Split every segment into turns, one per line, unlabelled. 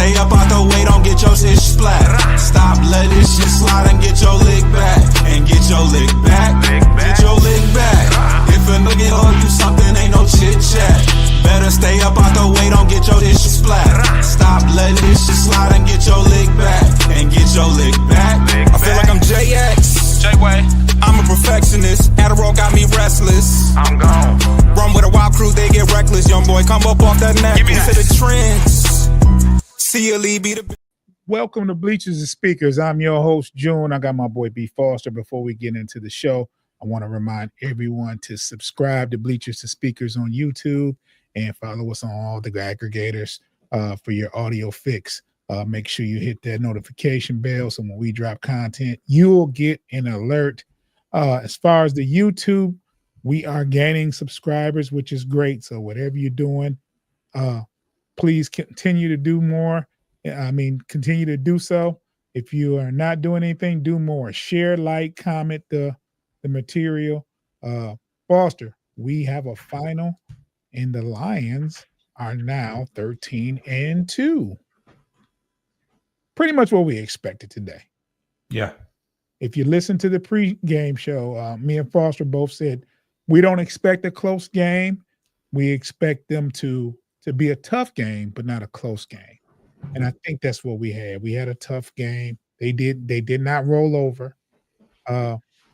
stay up out the way, don't get your shit splat. Stop, let this shit slide and get your lick back. And get your lick back. Get your lick back. If a nigga owe you something, ain't no chit chat. Better stay up out the way, don't get your shit splat. Stop, let this shit slide and get your lick back. And get your lick back. I feel like I'm JX. J-Way. I'm a perfectionist. Adderall got me restless. I'm gone. Run with a wild crew, they get reckless. Young boy, come up off that neck. Into the trends. See a lead, be the.
Welcome to Bleachers and Speakers. I'm your host, June. I got my boy B. Foster. Before we get into the show, I want to remind everyone to subscribe to Bleachers and Speakers on YouTube and follow us on all the aggregators for your audio fix. Make sure you hit that notification bell so when we drop content, you'll get an alert. As far as the YouTube, we are gaining subscribers, which is great. So whatever you're doing, please continue to do more. Continue to do so. If you are not doing anything, do more. Share, like, comment the material. Foster, we have a final, and the Lions are now 13-2. Pretty much what we expected today.
Yeah.
If you listen to the pre-game show, me and Foster both said we don't expect a close game. We expect them to be a tough game, but not a close game. And I think that's what we had. We had a tough game. They did not roll over.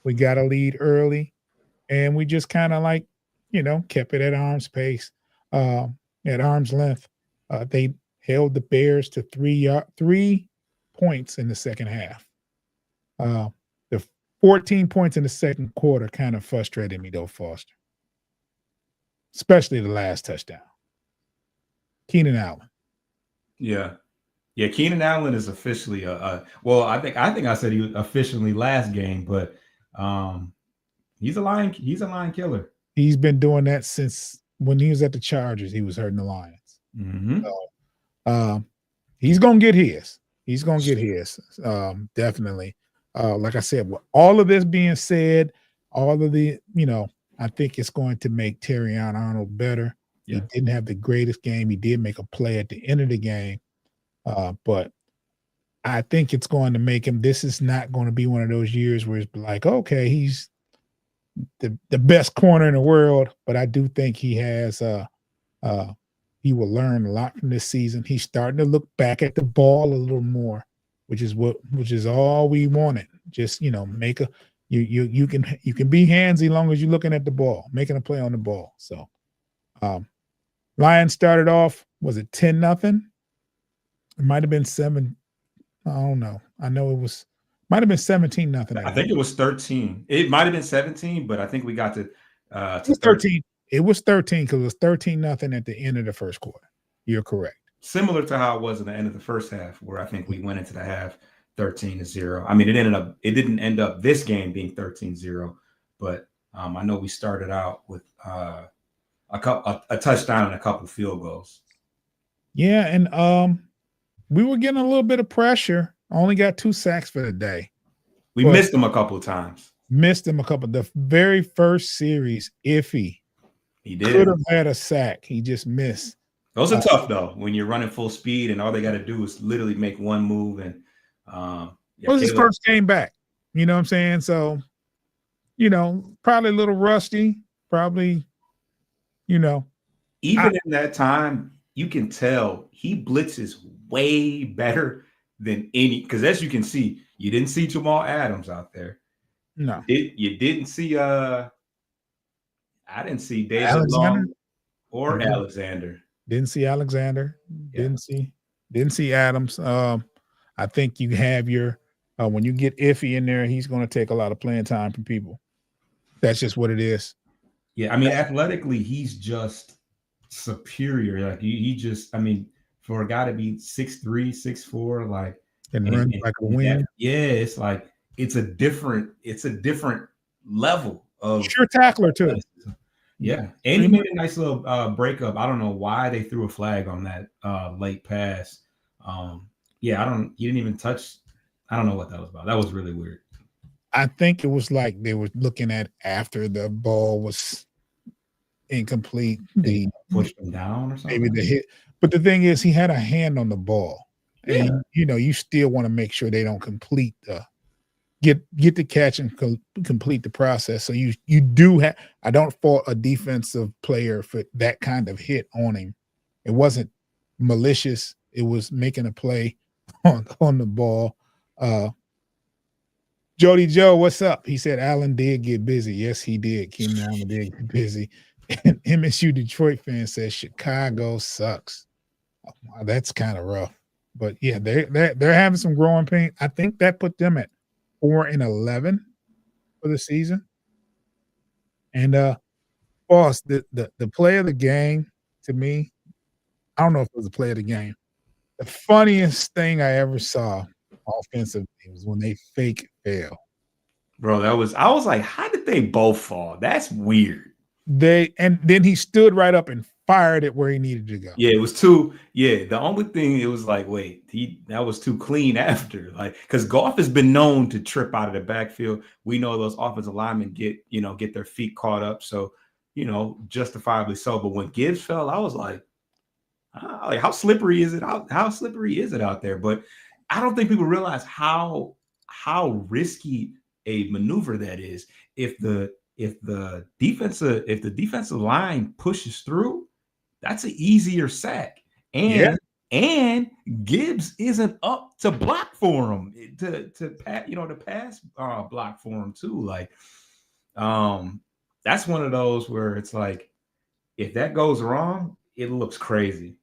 We got a lead early, and we just kind of kept it at arm's length. They held the Bears to 3 points in the second half. The 14 points in the second quarter kind of frustrated me, though, Foster. Especially the last touchdown. Keenan Allen.
Yeah. Keenan Allen is officially I think I said he was officially last game, but he's a line killer.
He's been doing that since when he was at the Chargers. He was hurting the Lions.
Mm-hmm.
So, he's gonna get his. He's gonna get his. Definitely. Like I said, with all of this being said, all of the, I think it's going to make Terrion Arnold better. Yeah. He didn't have the greatest game. He did make a play at the end of the game. But I think it's going to make him, this is not going to be one of those years where it's like, okay, he's the best corner in the world. But I do think he has, he will learn a lot from this season. He's starting to look back at the ball a little more, which is all we wanted. Just, make you can be handsy long as you're looking at the ball, making a play on the ball. So, Lions started off, was it 10-0? It might have been 7. I don't know. I know might have been 17-0.
I think it was 13. It might have been 17, but I think we got to
it was 13. It was 13 because it was 13-0 at the end of the first quarter. You're correct.
Similar to how it was at the end of the first half, where I think we went into the half 13-0. I mean, it didn't end up this game being 13-0, but I know we started out with a touchdown and a couple field goals.
Yeah, and we were getting a little bit of pressure. I only got 2 sacks for the day.
We missed them a couple of times.
The very first series, Iffy.
He did.
Could have had a sack. He just missed.
Those are tough, though, when you're running full speed and all they got to do is literally make one move. And
it was his first game back. You know what I'm saying? So, probably a little rusty. Probably,
Even in that time, you can tell he blitzes way better than any, because as you can see, you didn't see Jamal Adams out there.
No.
You didn't see I didn't see David
Alexander?
Long or Alexander.
Didn't see Alexander.
Yeah.
Didn't see Adams. I think you have your when you get Iffy in there, he's going to take a lot of playing time from people. That's just what it is.
Yeah, I mean, athletically, he's just superior. Like he just, for a guy to be 6'3", 6'4",
and run like a wind.
It's like it's a different level of
sure tackler too.
Yeah, and he made a nice little breakup. I don't know why they threw a flag on that late pass. He didn't even touch. I don't know what that was about. That was really weird.
I think it was like they were looking at after the ball was incomplete. They
pushed him down or something.
Maybe the hit. But the thing is, he had a hand on the ball. And you still want to make sure they don't complete the get the catch and complete the process. So you do have. I don't fault a defensive player for that kind of hit on him. It wasn't malicious. It was making a play on the ball. Jody Joe, what's up? He said Allen did get busy. Yes, he did. Keenan Allen did get busy. And MSU Detroit fan says Chicago sucks. Oh, wow, that's kind of rough. But yeah, they're having some growing pain. I think that put them at 4-11 for the season. And boss, the play of the game to me, I don't know if it was a play of the game. The funniest thing I ever saw offensively was when they fake fail.
Bro, I was like, how did they both fall? That's weird.
And then he stood right up and fired it where he needed to go.
Yeah, it was too. Yeah, the only thing it was like, wait, that was too clean after, like, because Goff has been known to trip out of the backfield. We know those offensive linemen get their feet caught up, so justifiably so. But when Gibbs fell, I was like how slippery is it out? How slippery is it out there? But I don't think people realize how risky a maneuver that is. If the defensive line pushes through, that's an easier sack. And Gibbs isn't up to block for him to pass block for him too. Like, that's one of those where it's like, if that goes wrong, it looks crazy.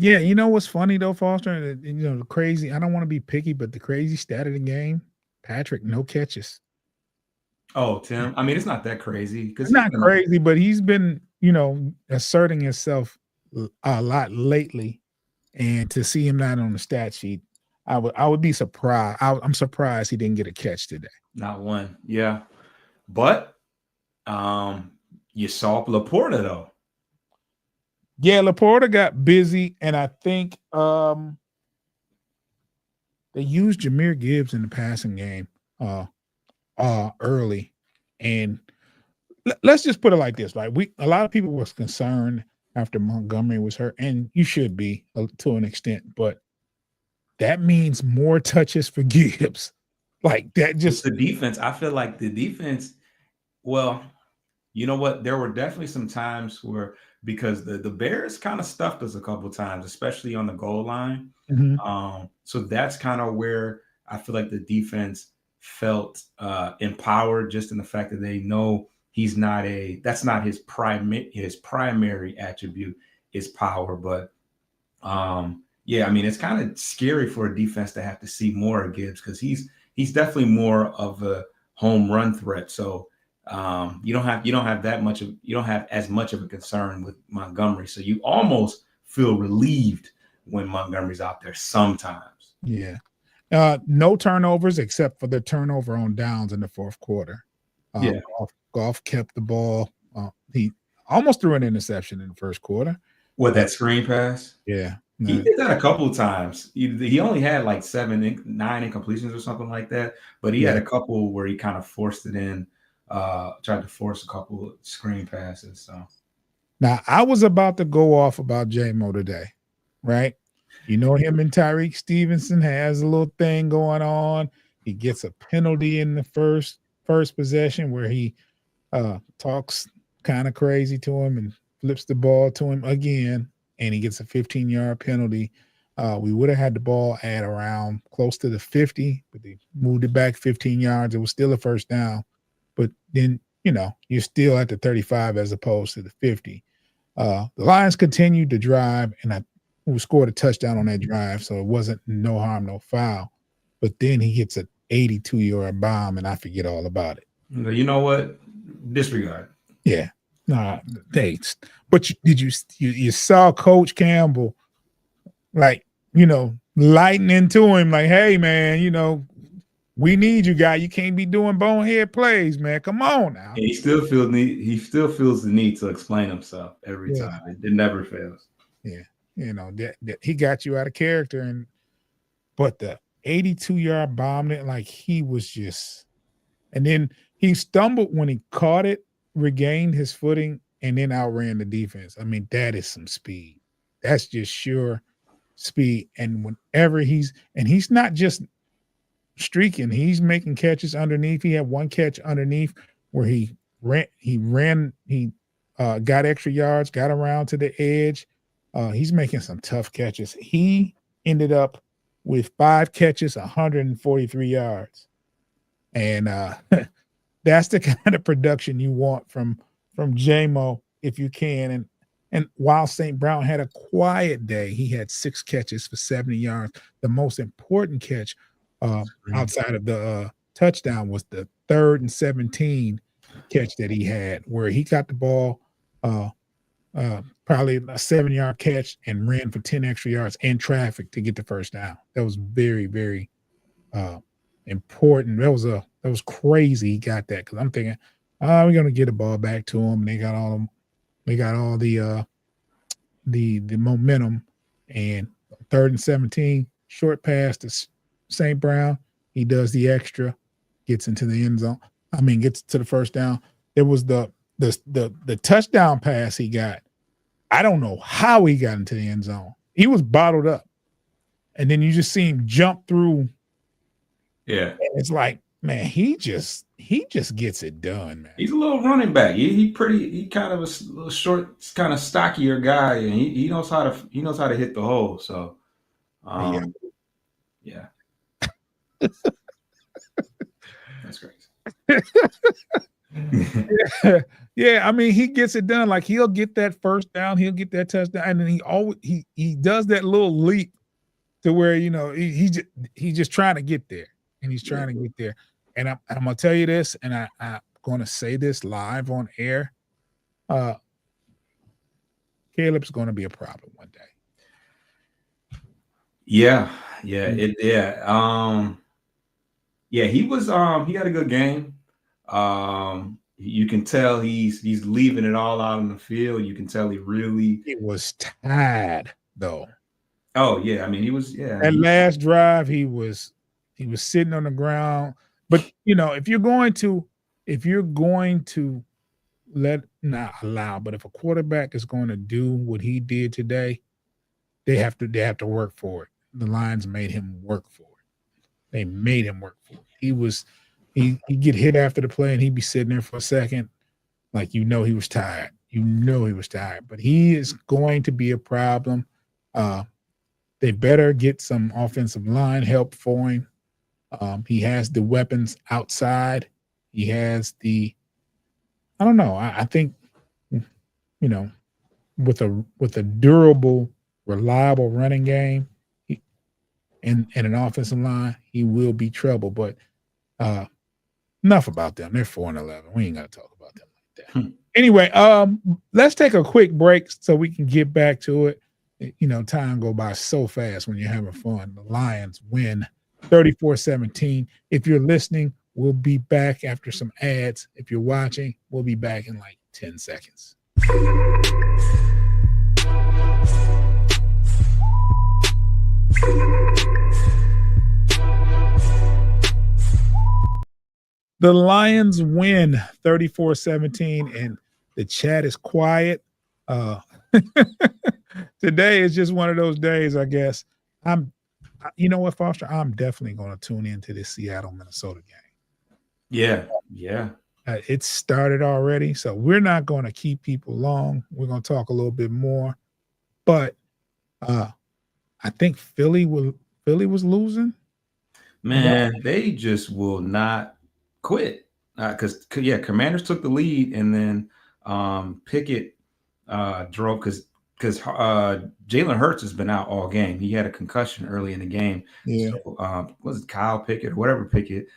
Yeah, you know what's funny though, Foster? The crazy. I don't want to be picky, but the crazy stat of the game: Patrick, no catches.
Oh, Tim. I mean, it's not that crazy because
it's not crazy, but he's been, asserting himself a lot lately, and to see him not on the stat sheet, I would be surprised. I'm surprised he didn't get a catch today.
Not one, yeah. But you saw Laporta though.
Yeah, Laporta got busy, and I think they used Jahmyr Gibbs in the passing game early. And let's just put it like this: like a lot of people was concerned after Montgomery was hurt, and you should be to an extent, but that means more touches for Gibbs. Like that, just
the defense. I feel like the defense. Well, you know what? There were definitely some times where, because the Bears kind of stuffed us a couple times, especially on the goal line.
Mm-hmm.
So that's kind of where I feel like the defense felt empowered, just in the fact that they know that's not his primary attribute is power. But yeah, I mean, it's kind of scary for a defense to have to see more of Gibbs, because he's definitely more of a home run threat. So you don't have as much of a concern with Montgomery. So you almost feel relieved when Montgomery's out there sometimes.
Yeah. No turnovers except for the turnover on downs in the fourth quarter. Goff kept the ball. He almost threw an interception in the first quarter.
What, that screen pass?
Yeah.
He did that a couple of times. He only had like 9 incompletions or something like that, but he had a couple where he kind of forced it in, tried to force a couple of screen passes. So
now I was about to go off about J-Mo today, right? Him and Tyreek Stevenson has a little thing going on. He gets a penalty in the first possession where he talks kind of crazy to him and flips the ball to him again, and he gets a 15-yard penalty. We would have had the ball at around close to the 50, but they moved it back 15 yards. It was still a first down, but then, you're still at the 35 as opposed to the 50. The Lions continued to drive, and we scored a touchdown on that drive, so it wasn't no harm, no foul. But then he hits an 82-yard bomb, and I forget all about it.
You know what? Disregard.
Yeah. Nah, thanks. But you saw Coach Campbell, like, lighting into him, like, hey, man, we need you, guy. You can't be doing bonehead plays, man. Come on now.
And he still feels the need to explain himself every time. It never fails.
Yeah. That he got you out of character, but the 82-yard bomb, like, he was just, and then he stumbled when he caught it, regained his footing, and then outran the defense. I mean, that is some speed. That's just sure speed. And whenever he's not just streaking, he's making catches underneath. He had one catch underneath where he got extra yards, got around to the edge. He's making some tough catches. He ended up with 5 catches, 143 yards. And that's the kind of production you want from J-Mo if you can. And while St. Brown had a quiet day, he had 6 catches for 70 yards. The most important catch outside of the touchdown was the 3rd and 17 catch that he had, where he got the ball probably a 7-yard catch and ran for 10 extra yards in traffic to get the first down. That was very, very important. That was crazy. He got that, because I'm thinking, we're gonna get the ball back to him. And they got all the momentum. And 3rd and 17, short pass to St. Brown. He does the extra, gets into the end zone. Gets to the first down. There was the touchdown pass he got. I don't know how he got into the end zone. He was bottled up, and then you just see him jump through.
Yeah,
and it's like, man, he just gets it done, man.
He's a little running back. He kind of a little short, kind of stockier guy, and he knows how to hit the hole. So, yeah. That's crazy.
Yeah, he gets it done. Like, he'll get that first down, he'll get that touchdown, and then he does that little leap to where he's just trying to get there, and he's trying to get there. And I'm gonna tell you this, and I'm gonna say this live on air. Caleb's gonna be a problem one day.
Yeah. He was he had a good game. You can tell he's leaving it all out on the field. You can tell he
was tired though.
Oh yeah, he was. Yeah,
that last drive, he was sitting on the ground. But if you're going to but if a quarterback is going to do what he did today, they have to work for it. The Lions made him work for it. They made him work for it. He'd get hit after the play, and he'd be sitting there for a second, like he was tired. But he is going to be a problem. They better get some offensive line help for him. He has the weapons outside. He has I don't know. I think, with a durable, reliable running game and an offensive line, he will be trouble. But enough about them. They're 4-11. We ain't got to talk about them like that. Anyway, let's take a quick break so we can get back to it. Time go by so fast when you're having fun. The Lions win 34-17. If you're listening, we'll be back after some ads. If you're watching, we'll be back in like 10 seconds. The Lions win 34-17, and the chat is quiet. Today is just one of those days, I guess. You know what, Foster? I'm definitely going to tune into this Seattle-Minnesota game.
Yeah.
It started already, so we're not going to keep people long. We're going to talk a little bit more. But I think Philly was losing.
Man, they just will not quit. Because Commanders took the lead, and then Pickett drove because Jalen Hurts has been out all game. He had a concussion early in the game.
Yeah.
So, was it Kyle Pickett or whatever Pickett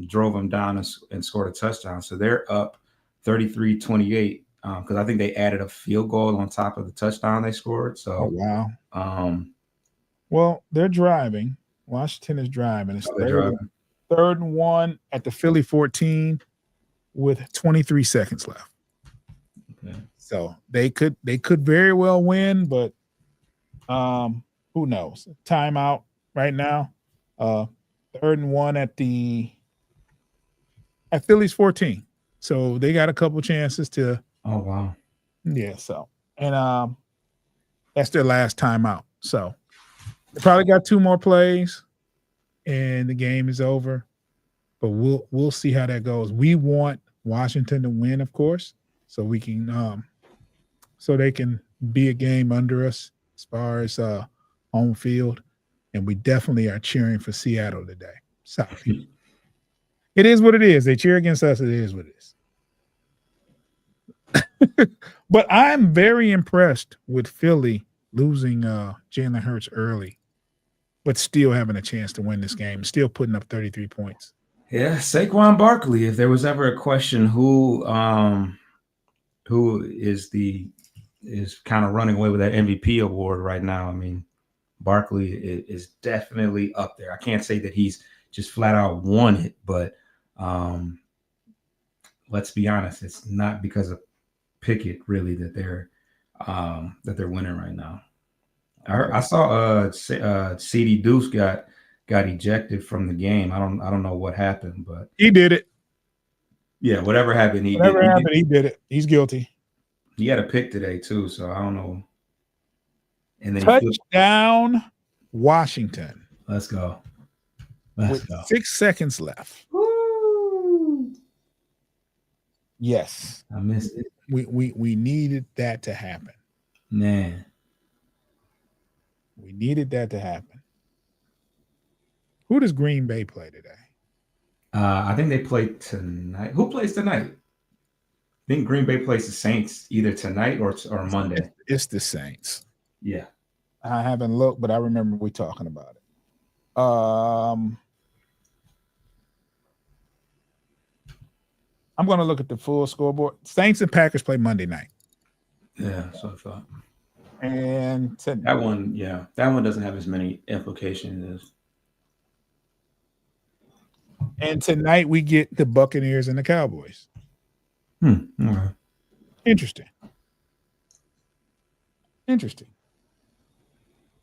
drove him down and scored a touchdown. So they're up 33-28 because I think they added a field goal on top of the touchdown they scored. So
wow. Well, they're driving. Washington is driving. It's third and 1 at the Philly 14 with 23 seconds left.
Okay.
So they could very well win, but who knows? Timeout right now. 3rd and 1 at Philly's 14. So they got a couple chances to.
Oh wow.
Yeah. So and that's their last timeout. So They probably got 2 more plays, and the game is over. But we'll see how that goes. We want Washington to win, of course, so we can so they can be a game under us as far as home field. And we definitely are cheering for Seattle today. Sorry. It is what it is. They cheer against us. It is what it is. But I'm very impressed with Philly losing Jalen Hurts early, but still having a chance to win this game, still putting up 33 points.
Yeah, Saquon Barkley. If there was ever a question who is kind of running away with that MVP award right now, I mean, Barkley is definitely up there. I can't say that he's just flat out won it, but let's be honest, it's not because of Pickett really that they're winning right now. I saw CD Deuce got ejected from the game. I don't know what happened, but
he did it.
Yeah, whatever happened, he
did it. He's guilty.
He had a pick today too, so I don't know. And then
touchdown, Washington.
Let's go.
With 6 seconds left.
Woo!
Yes,
I missed it.
We needed that to happen.
Man,
we needed that to happen. Who does Green Bay play today?
I think they play tonight. Who plays tonight? I think Green Bay plays the Saints either tonight or Monday.
It's the Saints.
Yeah.
I haven't looked, but I remember we talking about it. I'm going to look at the full scoreboard. Saints and Packers play Monday night.
Yeah, so I thought.
And
that one doesn't have as many implications as.
And tonight we get the Buccaneers and the Cowboys.
Right.
Interesting.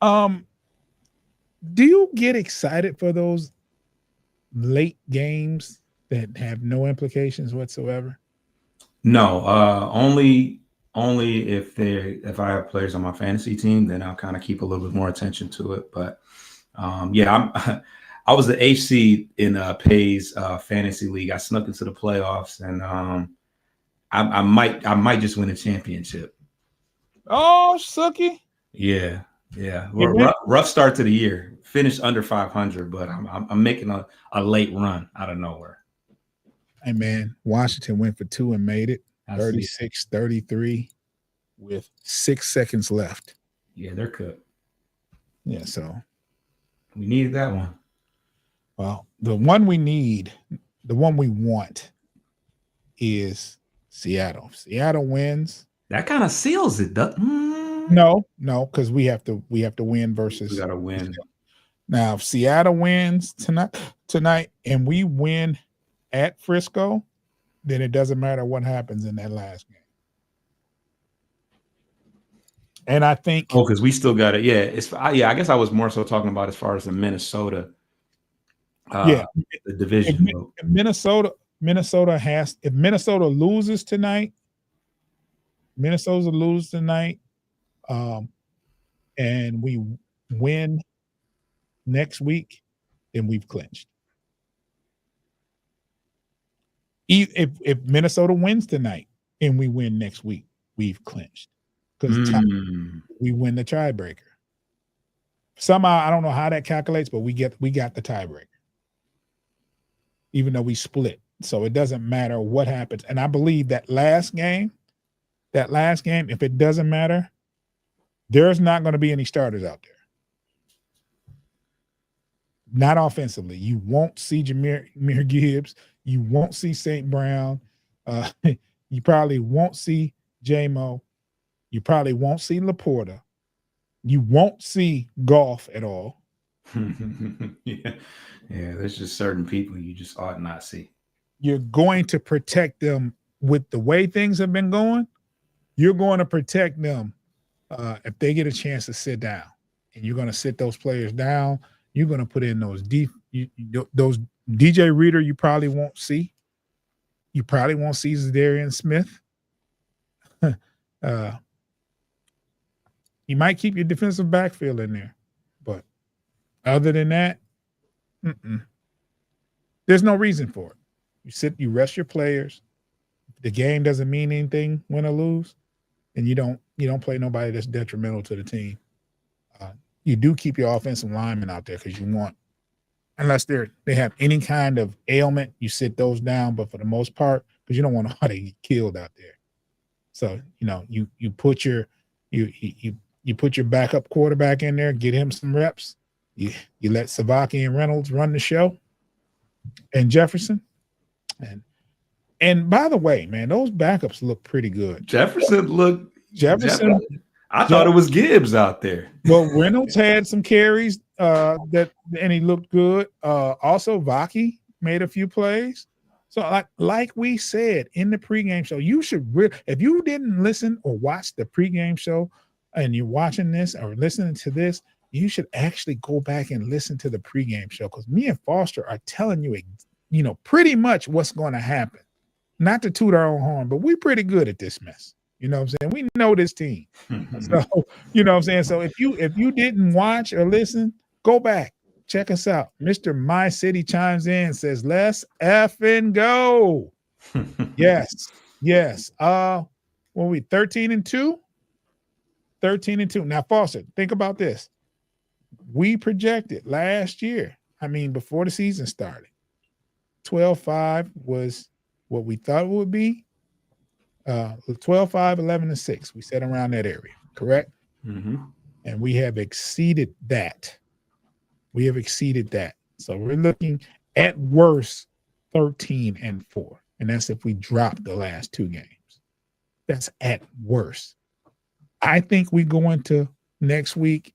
Do you get excited for those late games that have no implications whatsoever?
No, only if I have players on my fantasy team, then I'll kind of keep a little bit more attention to it. But I was the HC in Pay's fantasy league. I snuck into the playoffs, and I might just win a championship.
Oh, sucky.
Yeah. Rough start to the year. Finished under 500, but I'm making a late run out of nowhere.
Hey, man, Washington went for 2 and made it 36-33 with 6 seconds left.
Yeah, they're cooked.
Yeah, so.
We needed that one.
Well, the one we need, the one we want is Seattle. Seattle wins.
That kind of seals it,
No, because we have to win versus.
We got to win.
Now, if Seattle wins tonight, and we win at Frisco, then it doesn't matter what happens in that last game. And I think
because we still got it. Yeah, I guess I was more so talking about as far as the Minnesota. The division.
If Minnesota loses tonight, and we win next week, then we've clinched. If Minnesota wins tonight and we win next week, we've clinched because we win the tiebreaker. Somehow, I don't know how that calculates, but we got the tiebreaker, even though we split. So it doesn't matter what happens. And I believe that last game, if it doesn't matter, there's not going to be any starters out there. Not offensively. You won't see Jahmyr Gibbs. You won't see St. Brown. You probably won't see J-Mo. You probably won't see Laporta. You won't see Goff at all.
Yeah, there's just certain people you just ought not see.
You're going to protect them with the way things have been going. You're going to protect them if they get a chance to sit down, and you're going to sit those players down. You're going to put in those DJ Reader. You probably won't see. You probably won't see Zadarian Smith. You might keep your defensive backfield in there, but Other than that, there's no reason for it. You rest your players. The game doesn't mean anything, win or lose, and you don't play nobody that's detrimental to the team. You do keep your offensive linemen out there because you want, unless they have any kind of ailment, you sit those down. But for the most part, because you don't want nobody to get killed out there. So you put your you put your backup quarterback in there, get him some reps. You let Savaki and Reynolds run the show, and Jefferson. And by the way, man, those backups look pretty good.
Jefferson. I thought it was Gibbs out there.
Well, Reynolds had some carries and he looked good. Also, Vaki made a few plays. So, like we said in the pregame show, you should if you didn't listen or watch the pregame show, and you're watching this or listening to this, you should actually go back and listen to the pregame show because me and Foster are telling you, pretty much what's going to happen. Not to toot our own horn, but we're pretty good at this mess. You know what I'm saying? We know this team. So, you know what I'm saying? So if you didn't watch or listen, go back. Check us out. Mr. My City chimes in and says, let's effing go. Yes. What were we, 13-2? 13-2. Now, Foster, think about this. We projected last year, before the season started, 12-5 was what we thought it would be. 12-5, 11-6. We said around that area, correct?
Mm-hmm.
And we have exceeded that. So we're looking at worst 13-4. And that's if we drop the last two games. That's at worst. I think we go into next week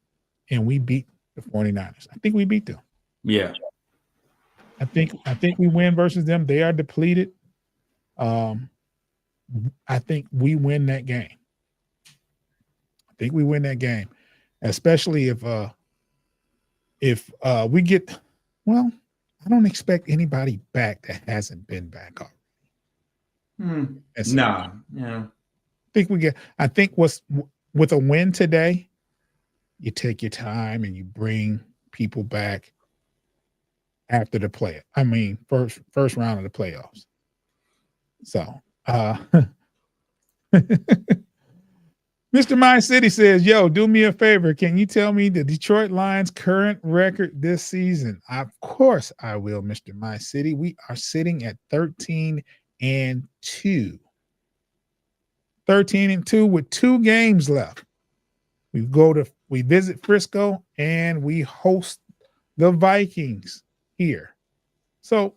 and we beat the 49ers. I think we beat them.
Yeah.
I think we win versus them. They are depleted. I think we win that game. Especially if we get, well, I don't expect anybody back that hasn't been back already.
Nah, yeah.
I think with a win today, you take your time and you bring people back after the play. First round of the playoffs. So, Mr. My City says, yo, do me a favor. Can you tell me the Detroit Lions' current record this season? Of course I will, Mr. My City. We are sitting at 13-2. 13-2 with 2 games left. We visit Frisco and we host the Vikings here. So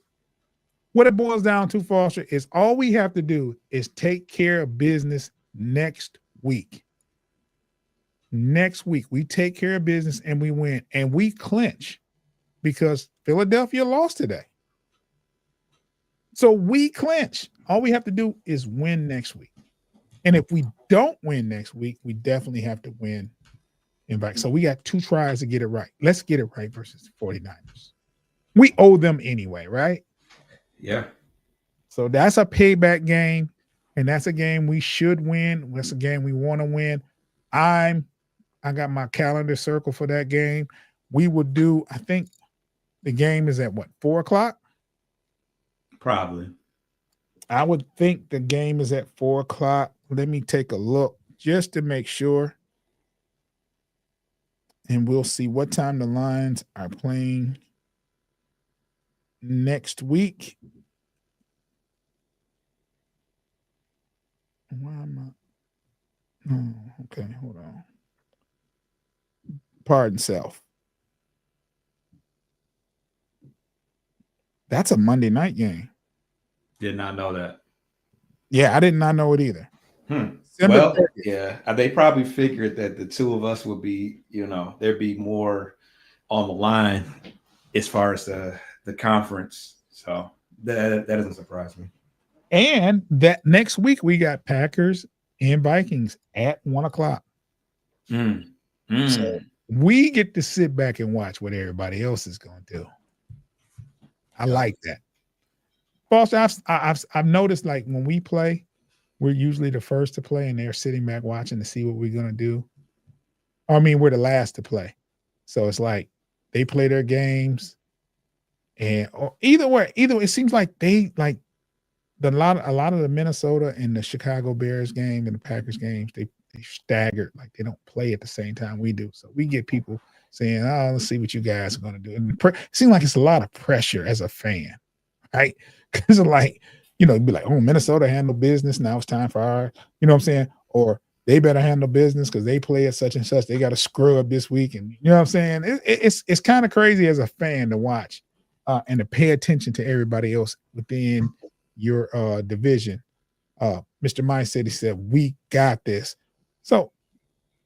what it boils down to, Foster, is all we have to do is take care of business next week. Next week, we take care of business and we win. And we clinch because Philadelphia lost today. So we clinch. All we have to do is win next week. And if we don't win next week, we definitely have to win in Vikings. So we got 2 tries to get it right. Let's get it right versus the 49ers. We owe them anyway, right?
Yeah.
So that's a payback game, and that's a game we should win. That's a game we want to win. I got my calendar circle for that game. We will do, I think the game is at 4:00?
Probably.
I would think the game is at 4:00. Let me take a look just to make sure. And we'll see what time the Lions are playing next week. Why am I? Oh, okay, hold on. Pardon self. That's a Monday night game.
Did not know that.
Yeah, I did not know it either.
Well, yeah, they probably figured that the two of us would be, there'd be more on the line as far as the conference. So that doesn't surprise me.
And that next week we got Packers and Vikings at 1:00. So we get to sit back and watch what everybody else is going to do. I like that. Foster, I've noticed, like, when we play, we're usually the first to play, and they're sitting back watching to see what we're going to do. We're the last to play. So it's like They play their games, and or either way, it seems like they like a lot of the Minnesota and the Chicago Bears game and the Packers games, they staggered, like they don't play at the same time we do. So we get people saying, "Oh, let's see what you guys are going to do." And it seems like it's a lot of pressure as a fan, right? Because like, you'd be like, "Oh, Minnesota handle business. Now it's time for our," you know what I'm saying? Or they better handle business because they play at such and such. They got to scrub this week, and you know what I'm saying? It's kind of crazy as a fan to watch and to pay attention to everybody else within your division. Mr. Mike said, he said, "We got this." So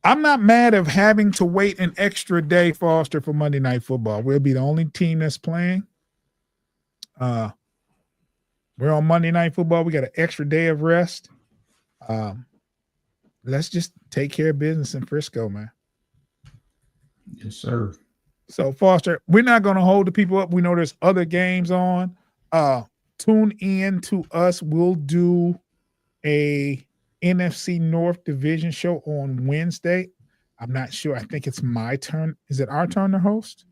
I'm not mad of having to wait an extra day, Foster, for Monday Night Football. We'll be the only team that's playing. We're on Monday Night Football. We got an extra day of rest. Let's just take care of business in Frisco, man.
Yes, sir.
So, Foster, we're not going to hold the people up. We know there's other games on. Tune in to us. We'll do a NFC North Division show on Wednesday. I'm not sure. I think it's my turn. Is it our turn to host?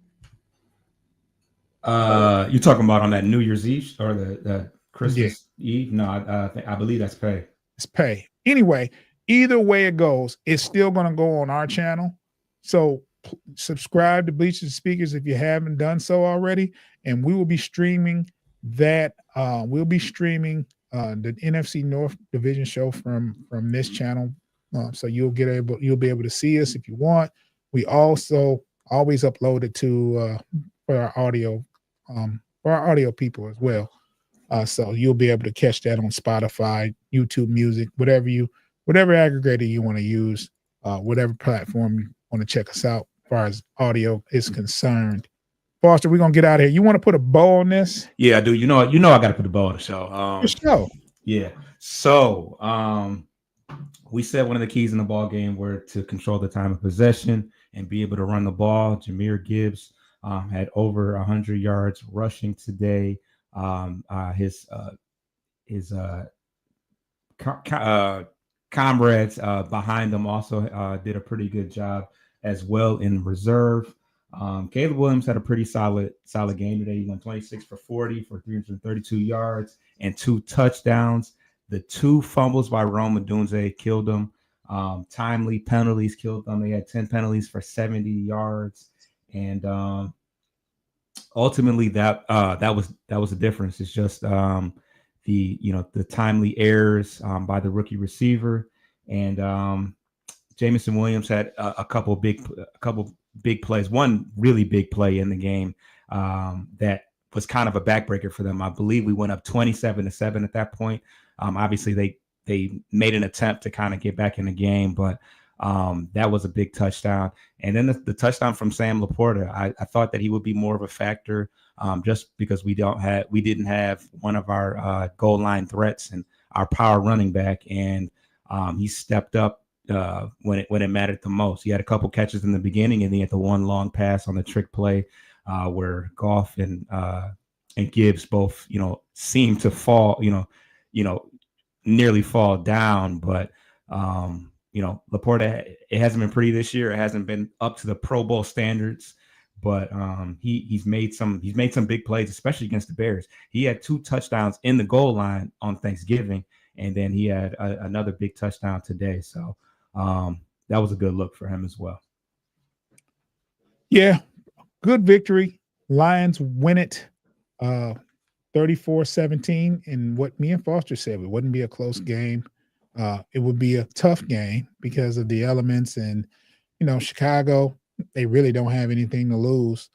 You talking about on that New Year's Eve or the Christmas Eve? No, I believe that's pay.
It's pay. Anyway, either way it goes, it's still going to go on our channel. So subscribe to Bleachers and Speakers if you haven't done so already, and we will be streaming that. We'll be streaming the NFC North Division show from this channel, so you'll be able to see us if you want. We also always upload it to for our audio people as well. So you'll be able to catch that on Spotify, YouTube Music, whatever aggregator you want to use, whatever platform you want to check us out as far as audio is concerned. Foster, we're gonna get out of here. You want to put a bow on this?
Yeah, I do. I got to put a bow on the show.
Yeah.
So, we said one of the keys in the ball game were to control the time of possession and be able to run the ball. Jahmyr Gibbs had over 100 yards rushing today. His comrades behind him also did a pretty good job as well in reserve. Caleb Williams had a pretty solid game today. He went 26 for 40 for 332 yards and 2 touchdowns. The 2 fumbles by Rome Odunze killed him. Timely penalties killed them. They had 10 penalties for 70 yards, and ultimately that was the difference. It's just the timely errors by the rookie receiver, and Jameson Williams had a couple big plays. One really big play in the game that was kind of a backbreaker for them. I believe we went up 27-7 at that point. Obviously, they made an attempt to kind of get back in the game, but that was a big touchdown. And then the touchdown from Sam Laporta, I thought that he would be more of a factor just because we didn't have one of our goal line threats and our power running back, and he stepped up when it mattered the most. He had a couple catches in the beginning, and he had the one long pass on the trick play where Goff and Gibbs both seemed to fall, nearly fall down, but Laporta, it hasn't been pretty this year. It hasn't been up to the Pro Bowl standards, but he's made some big plays, especially against the Bears. He had 2 touchdowns in the goal line on Thanksgiving, and then he had another big touchdown today. So that was a good look for him as well.
Yeah, good victory. Lions win it 34-17. And what me and Foster said, it wouldn't be a close game. It would be a tough game because of the elements. And, Chicago, they really don't have anything to lose,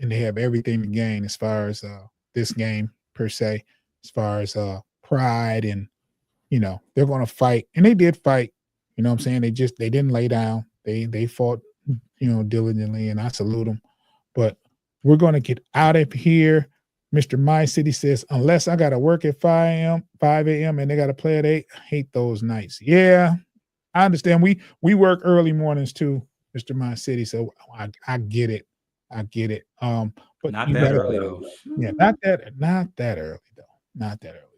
and they have everything to gain as far as this game per se, as far as pride. And, they're going to fight. And they did fight. You know what I'm saying? They didn't lay down. They fought, diligently, and I salute them. But we're going to get out of here. Mr. My City says, unless I got to work at 5 a.m. and they got to play at 8, I hate those nights. Yeah, I understand. We work early mornings too, Mr. My City. So I get it. But
not that early though.
Yeah, not that early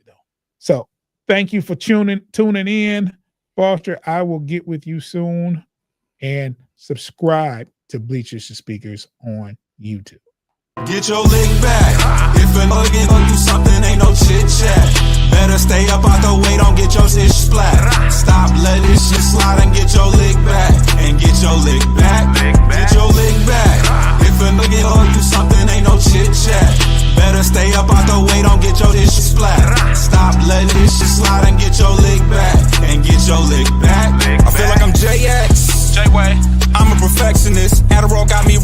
though. So thank you for tuning in. Foster, I will get with you soon, and subscribe to Bleachers and Speakers on YouTube.
Get your lick back. If a nigga owe you something, ain't no chit chat. Better stay up out the way, don't get your shit splat. Stop letting this shit slide and get your lick back. And get your lick back. Get your lick back. If a nigga owe you something, ain't no chit chat. Better stay up out the way, don't get your shit splat. Stop letting this shit slide and get your lick back. And get your lick back.
I feel like I'm JX. I'm a perfectionist. Adderall got me